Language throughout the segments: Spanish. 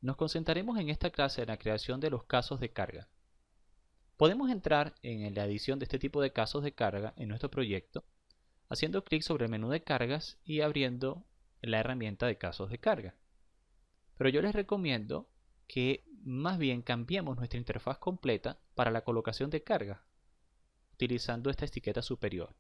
Nos concentraremos en esta clase en la creación de los casos de carga. Podemos entrar en la edición de este tipo de casos de carga en nuestro proyecto, haciendo clic sobre el menú de cargas y abriendo la herramienta de casos de carga. Pero yo les recomiendo que más bien cambiemos nuestra interfaz completa para la colocación de carga, utilizando esta etiqueta superior.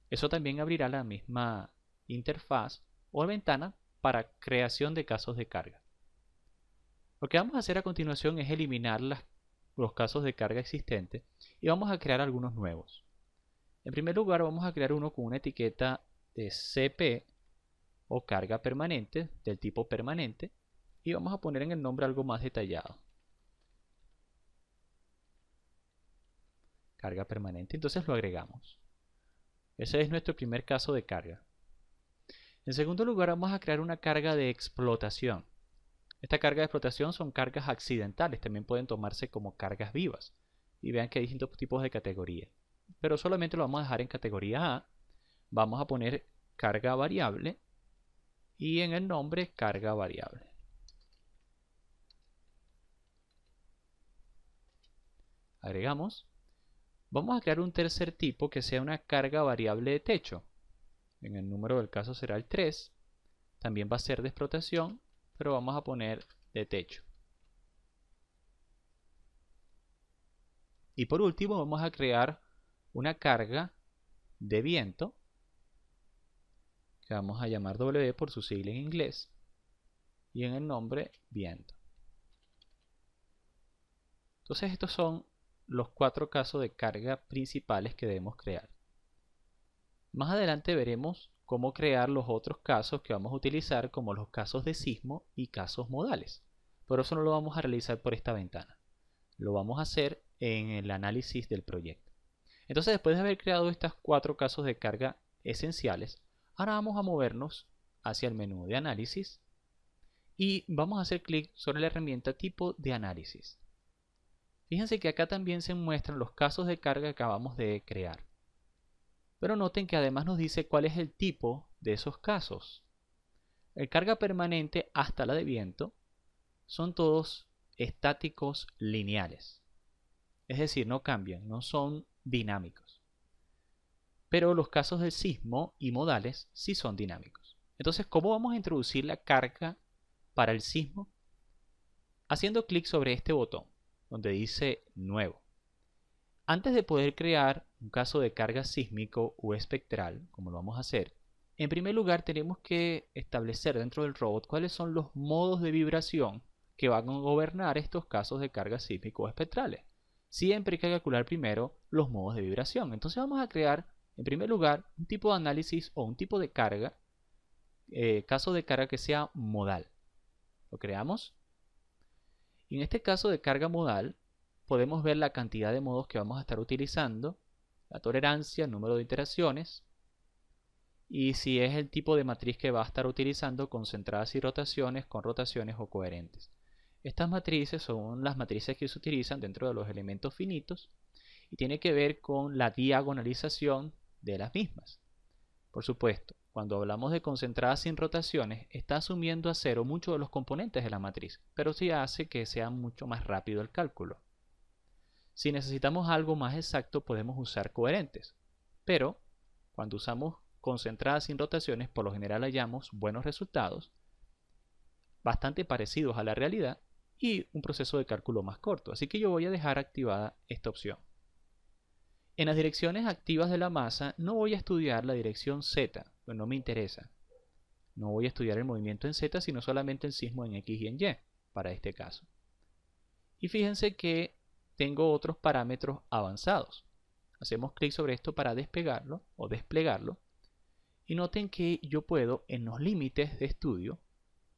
Eso también abrirá la misma interfaz o ventana para creación de casos de carga. Lo que vamos a hacer a continuación es eliminar los casos de carga existentes y vamos a crear algunos nuevos. En primer lugar, vamos a crear uno con una etiqueta de CP o carga permanente del tipo permanente y vamos a poner en el nombre algo más detallado. Carga permanente, entonces lo agregamos. Ese es nuestro primer caso de carga. En segundo lugar, vamos a crear una carga de explotación. Esta carga de explotación son cargas accidentales, también pueden tomarse como cargas vivas. Y vean que hay distintos tipos de categoría. Pero solamente lo vamos a dejar en categoría A. Vamos a poner carga variable y en el nombre carga variable. Agregamos. Vamos a crear un tercer tipo que sea una carga variable de techo. En el número del caso será el 3. También va a ser de explotación, pero vamos a poner de techo. Y por último vamos a crear una carga de viento, que vamos a llamar W por su sigla en inglés, y en el nombre viento. Entonces estos son los 4 casos de carga principales que debemos crear. Más adelante veremos cómo crear los otros casos que vamos a utilizar, como los casos de sismo y casos modales. Pero eso no lo vamos a realizar por esta ventana. Lo vamos a hacer en el análisis del proyecto. Entonces, después de haber creado estos 4 casos de carga esenciales, ahora vamos a movernos hacia el menú de análisis y vamos a hacer clic sobre la herramienta tipo de análisis. Fíjense que acá también se muestran los casos de carga que acabamos de crear. Pero noten que además nos dice cuál es el tipo de esos casos. El carga permanente hasta la de viento son todos estáticos lineales. Es decir, no cambian, no son dinámicos. Pero los casos del sismo y modales sí son dinámicos. Entonces, ¿cómo vamos a introducir la carga para el sismo? Haciendo clic sobre este botón, donde dice Nuevo. Antes de poder crear un caso de carga sísmico o espectral, como lo vamos a hacer, en primer lugar tenemos que establecer dentro del robot cuáles son los modos de vibración que van a gobernar estos casos de carga sísmico o espectrales. Siempre hay que calcular primero los modos de vibración. Entonces vamos a crear, en primer lugar, un tipo de análisis o un tipo de carga, caso de carga que sea modal. Lo creamos. Y en este caso de carga modal, podemos ver la cantidad de modos que vamos a estar utilizando, la tolerancia, el número de iteraciones, y si es el tipo de matriz que va a estar utilizando, concentradas y rotaciones, con rotaciones o coherentes. Estas matrices son las matrices que se utilizan dentro de los elementos finitos y tiene que ver con la diagonalización de las mismas. Por supuesto, cuando hablamos de concentradas sin rotaciones, está asumiendo a cero muchos de los componentes de la matriz, pero sí hace que sea mucho más rápido el cálculo. Si necesitamos algo más exacto, podemos usar coherentes, pero cuando usamos concentradas sin rotaciones, por lo general hallamos buenos resultados, bastante parecidos a la realidad y un proceso de cálculo más corto. Así que yo voy a dejar activada esta opción. En las direcciones activas de la masa no voy a estudiar la dirección Z, pues no me interesa. No voy a estudiar el movimiento en Z, sino solamente el sismo en X y en Y, para este caso. Y fíjense que tengo otros parámetros avanzados. Hacemos clic sobre esto para despegarlo o desplegarlo. Y noten que yo puedo, en los límites de estudio,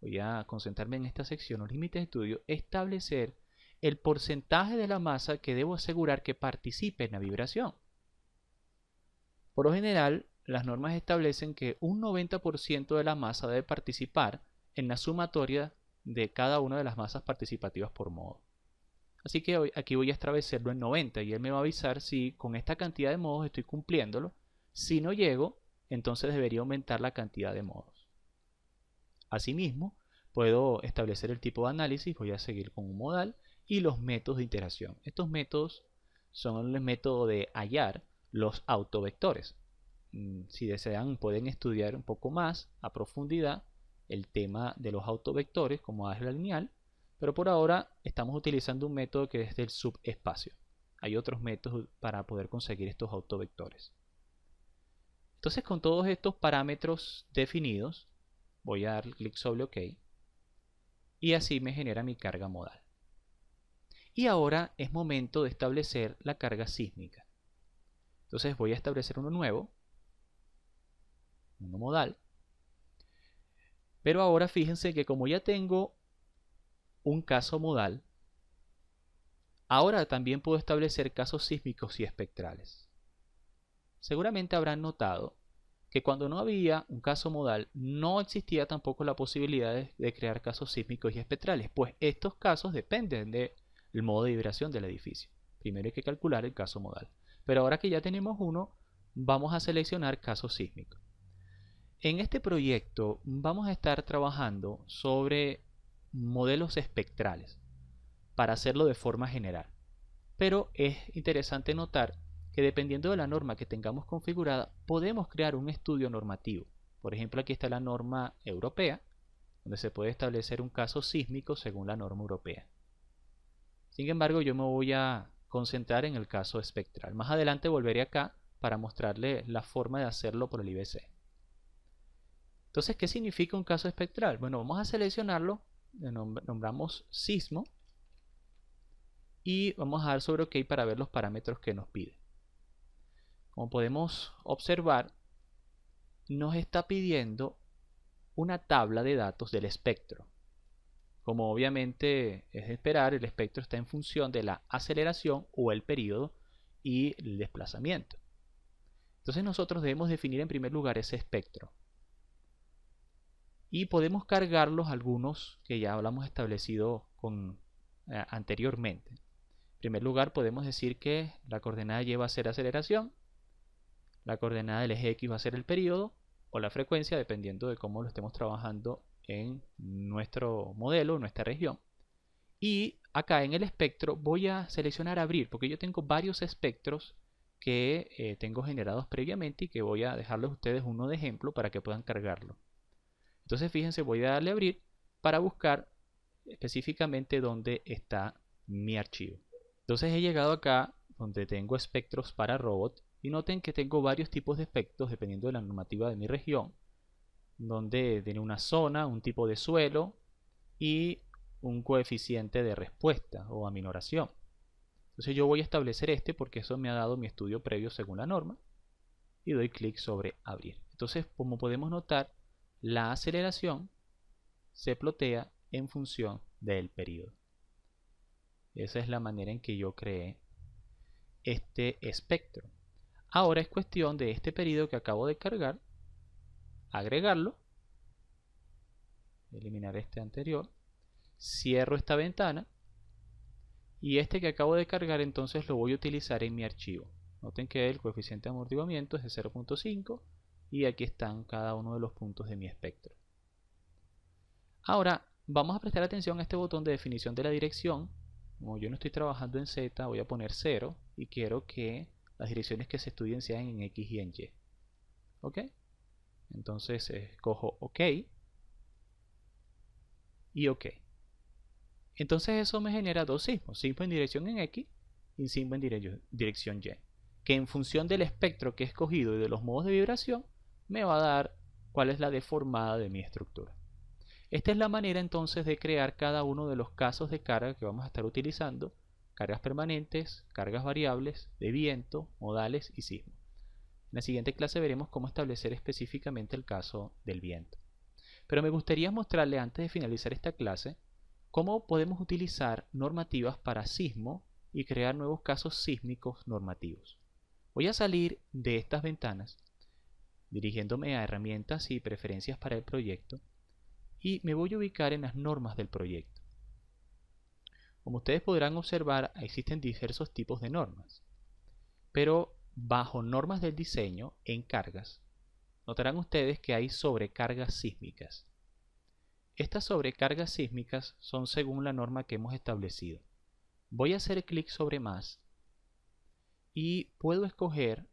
voy a concentrarme en esta sección, los límites de estudio, establecer el porcentaje de la masa que debo asegurar que participe en la vibración. Por lo general, las normas establecen que un 90% de la masa debe participar en la sumatoria de cada una de las masas participativas por modo. Así que aquí voy a establecerlo en 90 y él me va a avisar si con esta cantidad de modos estoy cumpliéndolo. Si no llego, entonces debería aumentar la cantidad de modos. Asimismo, puedo establecer el tipo de análisis, voy a seguir con un modal y los métodos de iteración. Estos métodos son el método de hallar los autovectores. Si desean pueden estudiar un poco más a profundidad el tema de los autovectores como álgebra lineal, pero por ahora estamos utilizando un método que es del subespacio. Hay otros métodos para poder conseguir estos autovectores. Entonces, con todos estos parámetros definidos, voy a dar clic sobre OK y así me genera mi carga modal. Y ahora es momento de establecer la carga sísmica. Entonces voy a establecer uno nuevo, uno modal, pero ahora fíjense que como ya tengo un caso modal, ahora también puedo establecer casos sísmicos y espectrales. Seguramente habrán notado que cuando no había un caso modal, no existía tampoco la posibilidad de crear casos sísmicos y espectrales, pues estos casos dependen del modo de vibración del edificio. Primero hay que calcular el caso modal. Pero ahora que ya tenemos uno, vamos a seleccionar casos sísmicos. En este proyecto vamos a estar trabajando sobre modelos espectrales para hacerlo de forma general. Pero es interesante notar que dependiendo de la norma que tengamos configurada, podemos crear un estudio normativo. Por ejemplo, aquí está la norma europea, donde se puede establecer un caso sísmico según la norma europea. Sin embargo, yo me voy a concentrar en el caso espectral. Más adelante volveré acá para mostrarle la forma de hacerlo por el IBC. Entonces, ¿qué significa un caso espectral? Bueno, vamos a seleccionarlo, le nombramos sismo y vamos a dar sobre OK para ver los parámetros que nos pide. Como podemos observar, nos está pidiendo una tabla de datos del espectro. Como obviamente es de esperar, el espectro está en función de la aceleración o el periodo y el desplazamiento. Entonces nosotros debemos definir en primer lugar ese espectro. Y podemos cargarlos algunos que ya hablamos establecido anteriormente. En primer lugar podemos decir que la coordenada Y va a ser aceleración, la coordenada del eje X va a ser el periodo o la frecuencia, dependiendo de cómo lo estemos trabajando en nuestro modelo, nuestra región. Y acá en el espectro voy a seleccionar abrir, porque yo tengo varios espectros que tengo generados previamente y que voy a dejarles a ustedes uno de ejemplo para que puedan cargarlo. Entonces fíjense, voy a darle a abrir para buscar específicamente dónde está mi archivo. Entonces he llegado acá donde tengo espectros para robot y noten que tengo varios tipos de espectros dependiendo de la normativa de mi región, donde tiene una zona, un tipo de suelo y un coeficiente de respuesta o aminoración. Entonces yo voy a establecer este porque eso me ha dado mi estudio previo según la norma y doy clic sobre abrir. Entonces, como podemos notar, la aceleración se plotea en función del periodo. Esa es la manera en que yo creé este espectro. Ahora es cuestión de este periodo que acabo de cargar, agregarlo, eliminar este anterior, cierro esta ventana y este que acabo de cargar entonces lo voy a utilizar en mi archivo. Noten que el coeficiente de amortiguamiento es de 0.5 y aquí están cada uno de los puntos de mi espectro. Ahora vamos a prestar atención a este botón de definición de la dirección. Como yo no estoy trabajando en Z, voy a poner 0 y quiero que las direcciones que se estudien sean en X y en Y. ¿Ok? Entonces escojo OK y OK. Entonces eso me genera dos sismos, sismo en dirección en X y sismo en dirección Y, que en función del espectro que he escogido y de los modos de vibración, me va a dar cuál es la deformada de mi estructura. Esta es la manera entonces de crear cada uno de los casos de carga que vamos a estar utilizando, cargas permanentes, cargas variables, de viento, modales y sismo. En la siguiente clase veremos cómo establecer específicamente el caso del viento. Pero me gustaría mostrarle antes de finalizar esta clase cómo podemos utilizar normativas para sismo y crear nuevos casos sísmicos normativos. Voy a salir de estas ventanas, dirigiéndome a herramientas y preferencias para el proyecto, y me voy a ubicar en las normas del proyecto. Como ustedes podrán observar, existen diversos tipos de normas, pero bajo normas del diseño, en cargas, notarán ustedes que hay sobrecargas sísmicas. estas sobrecargas sísmicas son según la norma que hemos establecido. Voy a hacer clic sobre más y puedo escoger,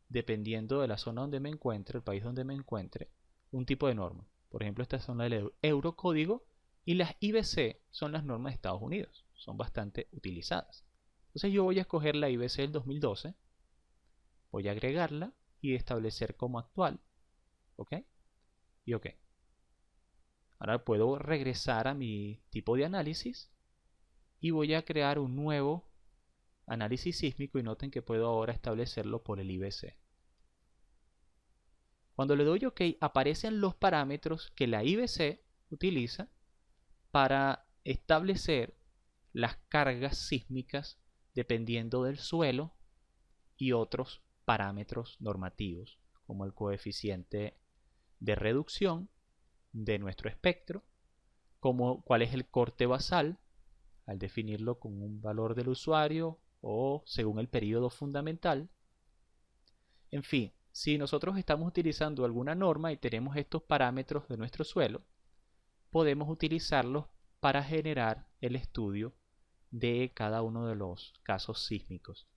dependiendo de la zona donde me encuentre, el país donde me encuentre, un tipo de norma. Por ejemplo, esta son las del Eurocódigo y las IBC son las normas de Estados Unidos. Son bastante utilizadas. Entonces yo voy a escoger la IBC del 2012, voy a agregarla y establecer como actual. ¿Ok? Y OK. Ahora puedo regresar a mi tipo de análisis y voy a crear un nuevo análisis sísmico y noten que puedo ahora establecerlo por el IBC. Cuando le doy OK, aparecen los parámetros que la IBC utiliza para establecer las cargas sísmicas dependiendo del suelo y otros parámetros normativos, como el coeficiente de reducción de nuestro espectro, como cuál es el corte basal, al definirlo con un valor del usuario o según el periodo fundamental. En fin, si nosotros estamos utilizando alguna norma y tenemos estos parámetros de nuestro suelo, podemos utilizarlos para generar el estudio de cada uno de los casos sísmicos.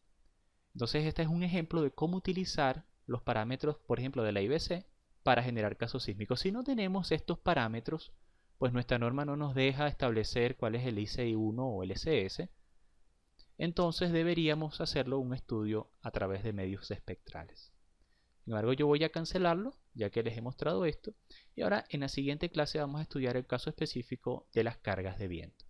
Entonces este es un ejemplo de cómo utilizar los parámetros, por ejemplo, de la IBC para generar casos sísmicos. Si no tenemos estos parámetros, pues nuestra norma no nos deja establecer cuál es el ICI1 o el SS. Entonces deberíamos hacerlo un estudio a través de medios espectrales. Sin embargo, yo voy a cancelarlo, ya que les he mostrado esto. Y ahora en la siguiente clase vamos a estudiar el caso específico de las cargas de viento.